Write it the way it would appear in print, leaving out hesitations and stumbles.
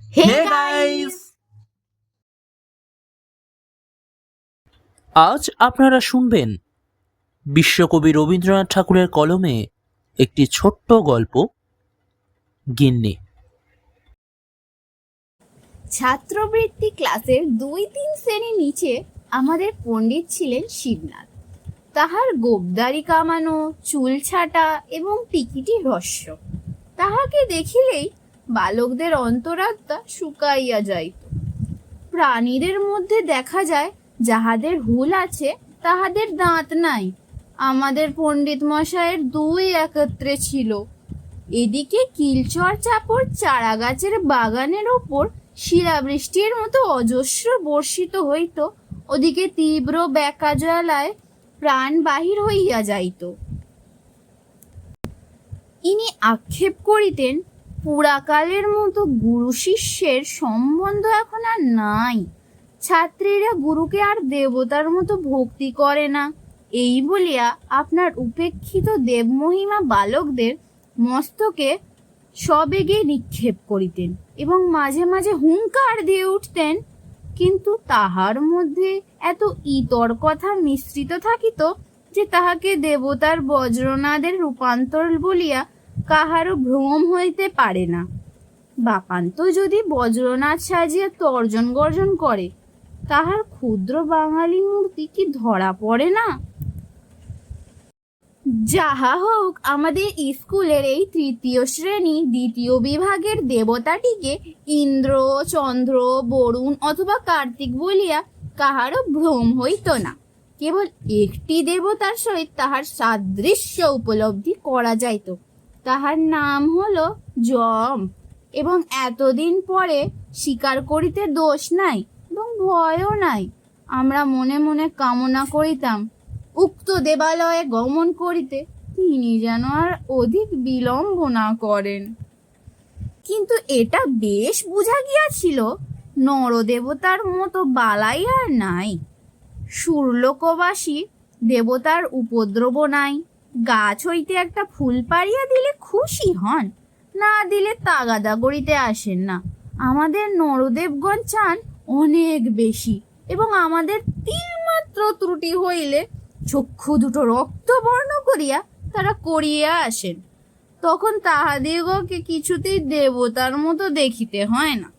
Hey guys, আজ আপনারা শুনবেন বিশ্বকবি রবীন্দ্রনাথ ঠাকুরের কলমে একটি ছোট্ট গল্প, গিন্নি। ছাত্রবৃত্তি ক্লাসের ২-৩ শ্রেণী নিচে আমাদের পণ্ডিত ছিলেন শিবনাথ। তাহার গোবদারি কামানো, চুল ছাটা এবং টিকিটি হ্রস্ব। তাহাকে দেখিলেই বালকদের অন্তরাত্মা শুকাইয়া যাইত। প্রাণীদের মধ্যে দেখা যায় যাহাদের হুল আছে তাহাদের দাঁত নাই। আমাদের পণ্ডিত মশাইয়ের দুই একত্রে ছিল। এদিকে কিলচর চাপড় চারা গাছের বাগানের ওপর শিলাবৃষ্টির মতো অজস্র বর্ষিত হইত, ওদিকে তীব্র ব্যাকা জ্বালায় প্রাণ বাহির হইয়া যাইত। ইনি আক্ষেপ করিতেন, পুরাকালের মতো গুরু শিষ্যের সম্বন্ধ এখন আর নাই। ছাত্রীরা গুরুকে আর দেবতার মতো ভক্তি করে না। এই বলিয়া আপনার উপেক্ষিত দেবমহিমা বালকদের মস্তকে সবেগে নিক্ষেপ করিতেন এবং মাঝে মাঝে হুঙ্কার দিয়ে উঠতেন, কিন্তু তাহার মধ্যে এত ইতর কথা মিশ্রিত থাকিত যে তাহাকে দেবতার বজ্রনাদের রূপান্তর বলিয়া কাহারও ভ্রম হইতে পারে না। বাপান্ত যদি বজ্রনাথ সাজিয়া তর্জন গর্জন করে, তাহার ক্ষুদ্র বাঙালি মূর্তি কি ধরা পড়ে না? যাহা হোক, আমাদের স্কুলের এই ৩য় শ্রেণী ২য় বিভাগের দেবতাটিকে ইন্দ্র, চন্দ্র, বরুণ অথবা কার্তিক বলিয়া কাহারও ভ্রম হইত না। কেবল একটি দেবতার সহিত তাহার সাদৃশ্য উপলব্ধি করা যাইত। তাহার নাম হলো যম, এবং এতদিন পরে স্বীকার করিতে দোষ নাই এবং ভয়ও নাই। আমরা মনে মনে কামনা করিতাম উক্ত দেবালয়ে গমন করিতে তিনি যেন আর অধিক বিলম্ব না করেন। কিন্তু এটা বেশ বুঝা গিয়াছিল, নরদেবতার মতো বালাই আর নাই। সুরলোকবাসী দেবতার উপদ্রব নাই। গাছ হইতে একটা ফুল পাড়িয়া দিলে খুশি হন, না দিলে তাগাদা করিতে আসেন না। আমাদের নরদেবগণ চান অনেক বেশি, এবং আমাদের তিলমাত্র ত্রুটি হইলে চক্ষু দুটো রক্তবর্ণ করিয়া তারা করিয়া আসেন। তখন তাহাদিগকে কিছুতেই দেবতার মতো দেখিতে হয় না।